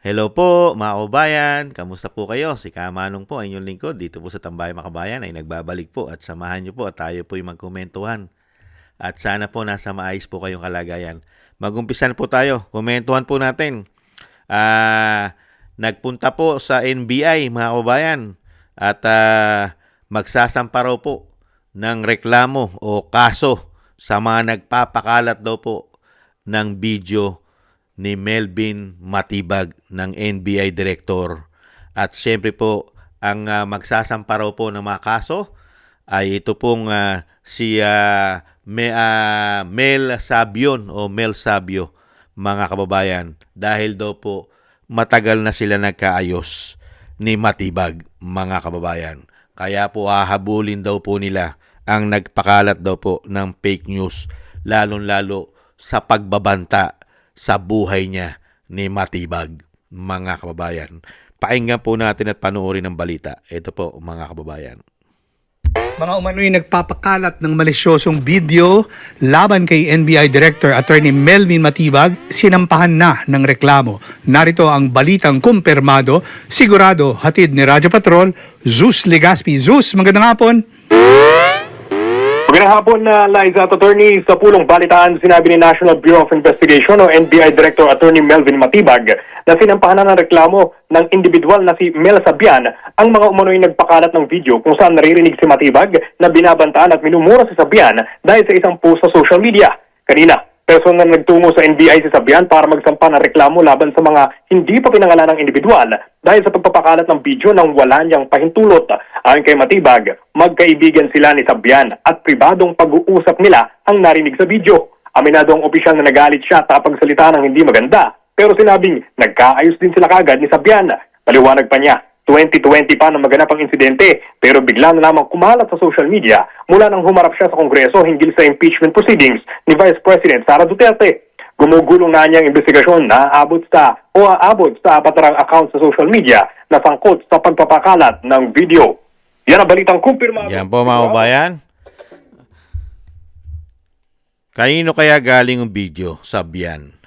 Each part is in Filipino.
Hello po mga kababayan, kamusta po kayo? Si Kamanong po, ang inyong lingkod dito po sa Tambayan Makabayan ay nagbabalik po at samahan niyo po at tayo po yung magkomentuhan. At sana po nasa maayos po kayong kalagayan. Magumpisan po tayo, komentuhan po natin. Nagpunta po sa NBI mga kababayan at magsasampa raw po ng reklamo o kaso sa mga nagpapakalat daw po ng video ni Melvin Matibag ng NBI Director. At siyempre po, ang magsasampa raw po ng mga kaso ay ito pong si Mel Sabion o Mel Sabio, mga kababayan. Dahil daw po matagal na sila nagkaayos ni Matibag, mga kababayan. Kaya po hahabulin daw po nila ang nagpakalat daw po ng fake news, lalong-lalo sa pagbabanta sa buhay niya ni Matibag, mga kababayan. Pakinggan po natin at panoorin ang balita. Ito po, mga kababayan. Mga umano'y nagpapakalat ng malisyosong video laban kay NBI Director Attorney Melvin Matibag, sinampahan na ng reklamo. Narito ang balitang kumpirmado, sigurado hatid ni Radyo Patrol, Zeus Legaspi. Zeus, magandang hapon. Magandang hapon na Liza at Attorney. Sa pulong balitaan, sinabi ni National Bureau of Investigation o NBI Director Attorney Melvin Matibag na sinampahan na ng reklamo ng individual na si Mel Sabian ang mga umano'y nagpakalat ng video kung saan naririnig si Matibag na binabantaan at minumura si Sabian dahil sa isang post sa social media. Kanina, personal na nagtungo sa NBI si Sabian para magsampa ng reklamo laban sa mga hindi pa pinangalan ng individual dahil sa pagpapakalat ng video nang wala niyang pahintulot. Ayon kay Matibag, magkaibigan sila ni Sabian at pribadong pag-uusap nila ang narinig sa video. Aminado ang opisyal na nagalit siya at nakapagsalita ng hindi maganda, pero sinabing nagkaayos din sila kagad ni Sabian. Paliwanag pa niya, 2020 pa nang maganap ang insidente pero bigla na lamang kumalat sa social media mula nang humarap siya sa Kongreso hinggil sa impeachment proceedings ni Vice President Sara Duterte. Gumugulong na niya ang investigasyon na aabot sa patarang account sa social media na sangkot sa pagpapakalat ng video. Yan ang balitang kumpirmado. Yan po mga kababayan. Kanino kaya galing ang video? Sabian.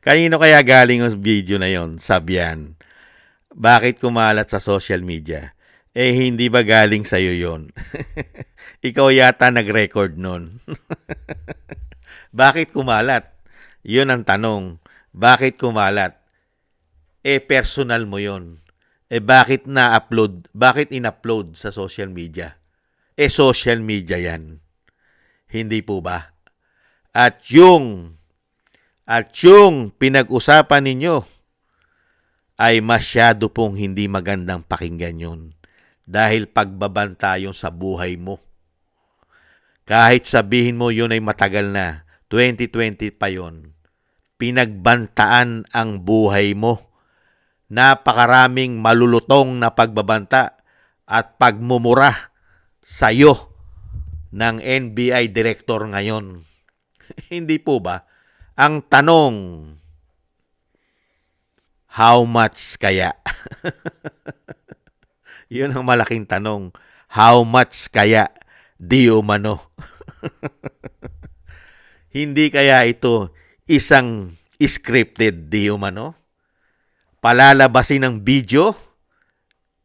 Kanino kaya galing ang video na yon? Sabian. Bakit kumalat sa social media? Hindi ba galing sa'yo yon? Ikaw yata nag-record nun. Bakit kumalat? Yun ang tanong. Bakit kumalat? Personal mo yon. Bakit na-upload? Bakit in-upload sa social media? Social media yan. Hindi po ba? At yung pinag-usapan ninyo ay masyado pong hindi magandang pakinggan yun. Dahil pagbabanta yun sa buhay mo. Kahit sabihin mo yun ay matagal na, 2020 pa yun, pinagbantaan ang buhay mo. Napakaraming malulutong na pagbabanta at pagmumura sa'yo ng NBI Director ngayon. Hindi po ba? Ang tanong, how much kaya? Yun ang malaking tanong. How much kaya? Di umano. Hindi kaya ito isang scripted di umano? Palalabasin ng video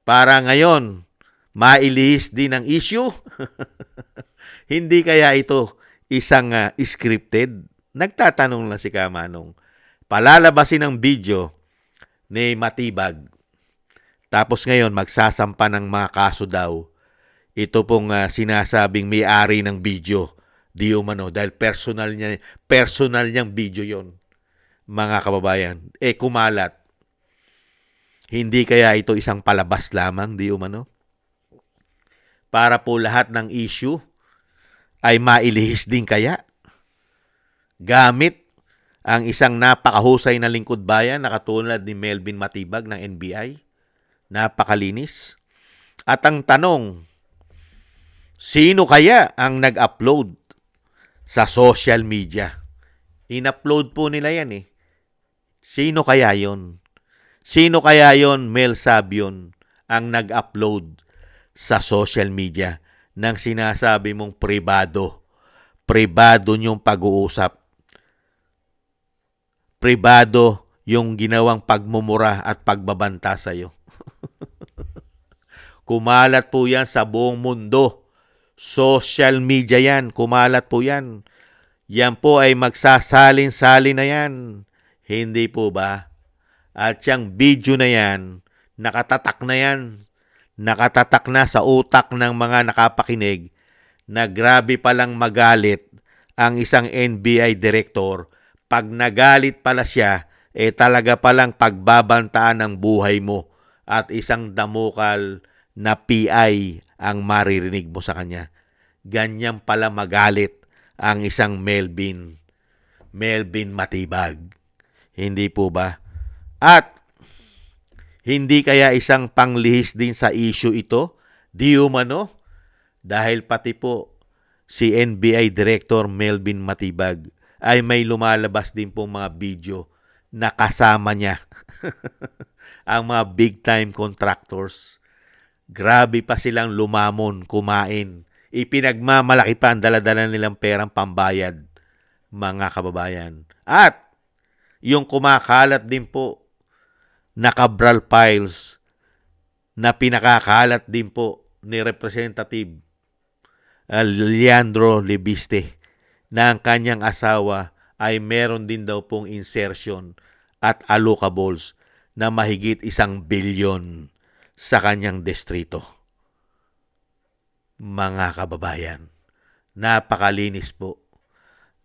para ngayon mailihis din ang issue? Hindi kaya ito isang scripted? Nagtatanong lang si Kamanong. Palalabasin ng video ni Matibag. Tapos ngayon magsasampa ng mga kaso daw. Ito pong sinasabing may-ari ng video. Di umano dahil personal niyang video yon, mga kababayan. Kumalat. Hindi kaya ito isang palabas lamang, di umano? Para po lahat ng issue ay mailihis din kaya? Gamit ang isang napakahusay na lingkod bayan na katulad ni Melvin Matibag ng NBI. Napakalinis. At ang tanong, sino kaya ang nag-upload sa social media? In-upload po nila yan eh. Sino kaya yon? Sino kaya yon, Mel Sabion, ang nag-upload sa social media ng sinasabi mong pribado? Pribado niyong pag-uusap. pribado yung ginawang pagmumura at pagbabanta sa'yo. Kumalat po yan sa buong mundo. Social media yan. Kumalat po yan. Yan po ay magsasalin-salin na yan. Hindi po ba? At yung video na yan, nakatatak na yan. Nakatatak na sa utak ng mga nakapakinig na grabe palang magalit ang isang NBI director. Pag nagalit pala siya, talaga palang pagbabantaan ng buhay mo at isang damukal na PI ang maririnig mo sa kanya. Ganyan pala magalit ang isang Melvin Matibag. Hindi po ba? At hindi kaya isang panglihis din sa issue ito? Di umano? Dahil pati po si NBI Director Melvin Matibag ay may lumalabas din pong mga video na kasama niya ang mga big time contractors. Grabe pa silang lumamon, kumain. Ipinagmamalaki pa ang daladala nilang perang pambayad, mga kababayan. At yung kumakalat din po na Cabral files na pinakakalat din po ni Representative Leandro Lebiste na ang kanyang asawa ay meron din daw pong insertion at allocables na mahigit 1 bilyon sa kanyang distrito. Mga kababayan, napakalinis po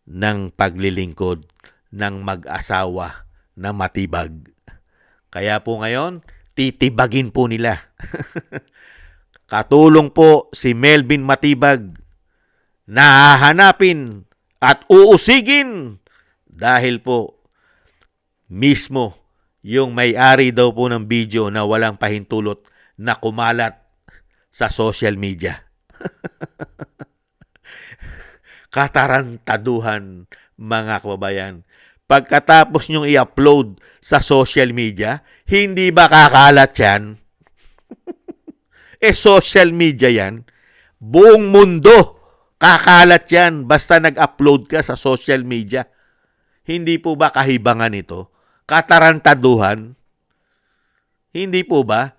ng paglilingkod ng mag-asawa na Matibag. Kaya po ngayon, titibagin po nila. Katulong po si Melvin Matibag na hahanapin at uusigin dahil po mismo yung may-ari daw po ng video na walang pahintulot na kumalat sa social media. Katarantaduhan, mga kababayan. Pagkatapos nyong i-upload sa social media, hindi ba kakalat yan? Social media yan. Buong mundo kakalat yan basta nag-upload ka sa social media. Hindi po ba kahibangan ito? Katarantaduhan? Hindi po ba?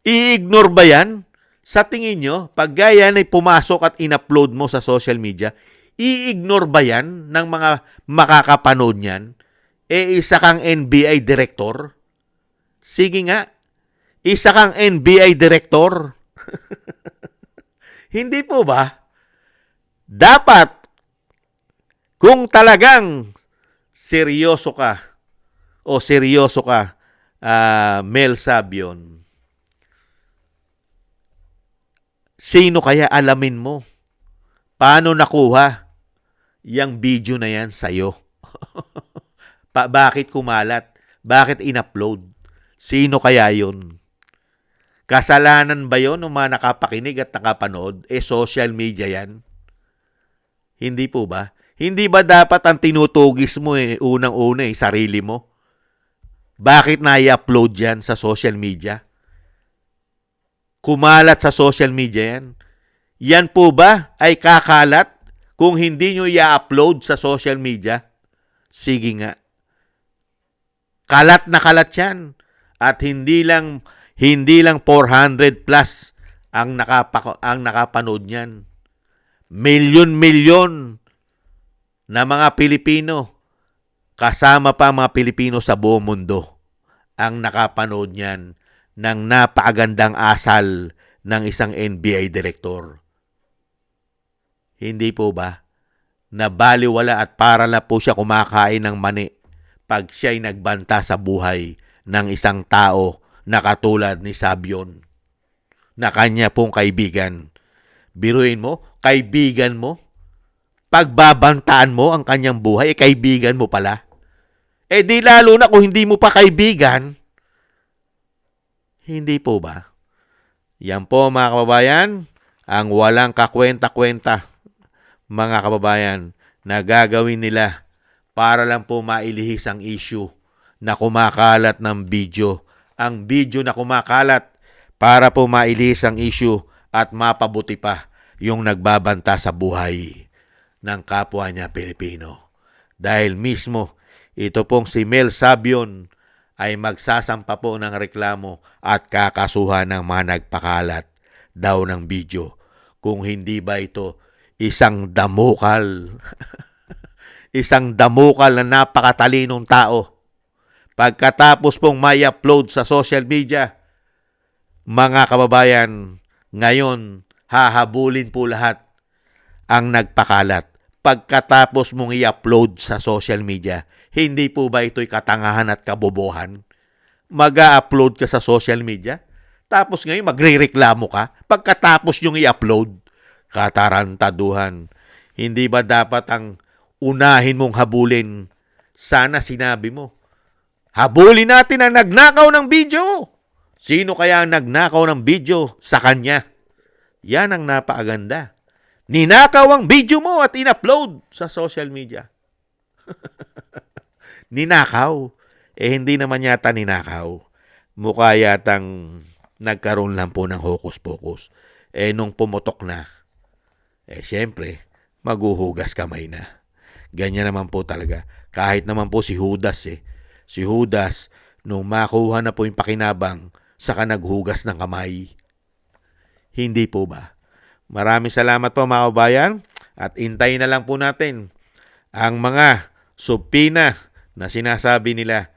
I-ignore ba yan? Sa tingin nyo, pag yan ay pumasok at in-upload mo sa social media, i-ignore ba yan ng mga makakapanood niyan? Isa kang NBI director? Sige nga, isa kang NBI director. Hindi po ba? Dapat, kung talagang seryoso ka, Mel Sabion, sino kaya alamin mo? Paano nakuha yung video na yan sa'yo? Bakit kumalat? Bakit in-upload? Sino kaya yun? Kasalanan ba yun ng mga nakapakinig at nakapanood? Social media yan? Hindi po ba? Hindi ba dapat ang tinutugis mo unang-una sarili mo? Bakit na-i-upload yan sa social media? Kumalat sa social media yan? Yan po ba ay kakalat kung hindi nyo i-upload sa social media? Sige nga. Kalat na kalat yan. At hindi lang 400 plus ang nakapanood niyan. Milyon-milyon na mga Pilipino, kasama pa mga Pilipino sa buong mundo, ang nakapanood niyan ng napakagandang asal ng isang NBI director. Hindi po ba? Nabaliwala at para na po siya kumakain ng mani pag siya'y nagbanta sa buhay ng isang tao na katulad ni Sabion, na kanya pong kaibigan. Biruin mo, kaibigan mo, pagbabantaan mo ang kanyang buhay, kaibigan mo pala. Di lalo na kung hindi mo pa kaibigan. Hindi po ba? Yan po mga kababayan, ang walang kakwenta-kwenta, mga kababayan, na gagawin nila para lang po mailihis ang issue na kumakalat ng video. Ang video na kumakalat para po mailihis ang issue at mapabuti pa yung nagbabanta sa buhay ng kapwa niya Pilipino. dahil mismo ito pong si Mel Sabion ay magsasampa po ng reklamo at kakasuhan ng mga nagpakalat daw ng video. Kung hindi ba ito isang damukal, isang damukal na napakatalinong tao. Pagkatapos pong may upload sa social media, mga kababayan, ngayon hahabulin po lahat ang nagpakalat. Pagkatapos mong i-upload sa social media, hindi po ba ito'y katangahan at kabobohan? Mag-a-upload ka sa social media, tapos ngayon magre-reklamo ka pagkatapos yung i-upload. Katarantaduhan. Hindi ba dapat ang unahin mong habulin? Sana sinabi mo, habulin natin ang nagnakaw ng video. Sino kaya ang nagnakaw ng video sa kanya? Yan ang napakaganda. Ninakaw ang video mo at in-upload sa social media. Ninakaw. Hindi naman yata ninakaw. Mukha yatang nagkaroon lang po ng hokus-pokus. Nung pumutok na, siyempre, maghuhugas kamay na. Ganyan naman po talaga. Kahit naman po si Judas Si Judas, nung makuha na po yung pakinabang, saka naghugas ng kamay. Hindi po ba? Maraming salamat po mga kabayan at intayin na lang po natin ang mga subpina na sinasabi nila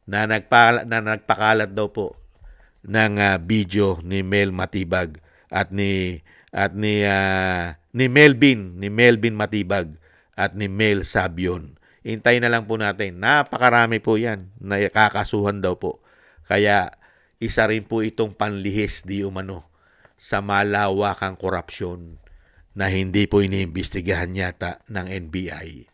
na nagpakalat daw po ng video ni Mel Matibag at ni Melvin Matibag at ni Mel Sabion. Intayin na lang po natin. Napakarami po yan na kakasuhan daw po. Kaya isa rin po itong panlihis di umano sa malawakang korupsyon na hindi po iniimbestigahan yata ng NBI.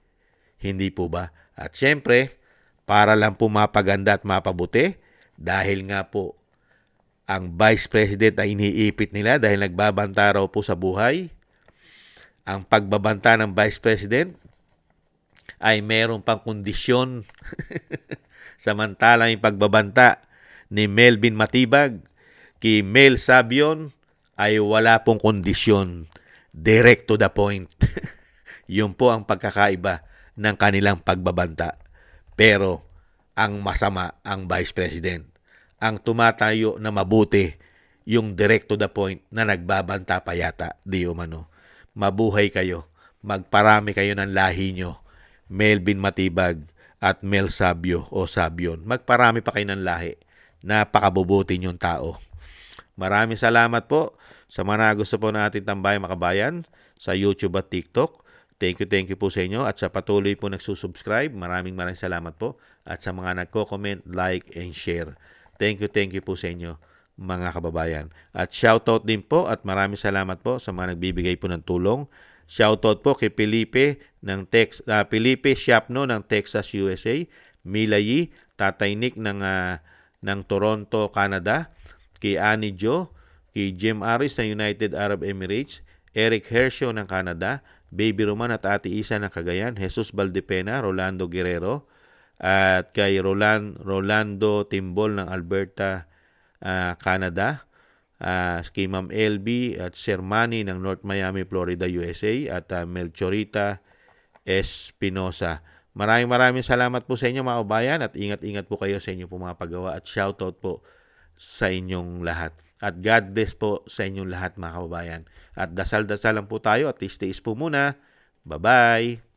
Hindi po ba? At syempre, para lang po mapaganda at mapabuti, dahil nga po ang Vice President ay iniipit nila dahil nagbabanta raw po sa buhay. Ang pagbabanta ng Vice President ay meron pang kondisyon. Samantalang yung pagbabanta ni Melvin Matibag kay Mel Sabion ay wala pong kondisyon. Direct to the point. Yun po ang pagkakaiba ng kanilang pagbabanta. Pero ang masama ang Vice President. Ang tumatayo na mabuti yung direct to the point na nagbabanta pa yata. Di umano. Mabuhay kayo. Magparami kayo ng lahi nyo. Melvin Matibag at Mel Sabio o Sabion. Magparami pa kayo ng lahi. Napakabubuti nyong tao. Maraming salamat po sa mga gusto po natin tambayan makabayan sa YouTube at TikTok. Thank you po sa inyo at sa patuloy po nagsusubscribe. Maraming salamat po at sa mga nagko-comment, like, and share. Thank you po sa inyo mga kababayan. At shoutout din po at maraming salamat po sa mga nagbibigay po ng tulong. Shoutout po kay Felipe Siapno ng Texas, USA, Mila Yi, Tatay Nick ng Toronto, Canada, kay Annie Jo, kay Jim Aris ng United Arab Emirates, Eric Hershio ng Canada, Baby Roman at Ate Isa ng Cagayan, Jesus Valdepena, Rolando Guerrero, at kay Rolando Timbol ng Alberta, Canada, kay Ma'am LB at Sir Manny ng North Miami, Florida, USA, at Melchorita Espinosa. Maraming salamat po sa inyo mga kabayan at ingat-ingat po kayo sa inyo po mga paggawa at shoutout po sa inyong lahat. At God bless po sa inyong lahat mga kababayan. At dasal-dasal lang po tayo at tiis-tiis po muna. Bye-bye!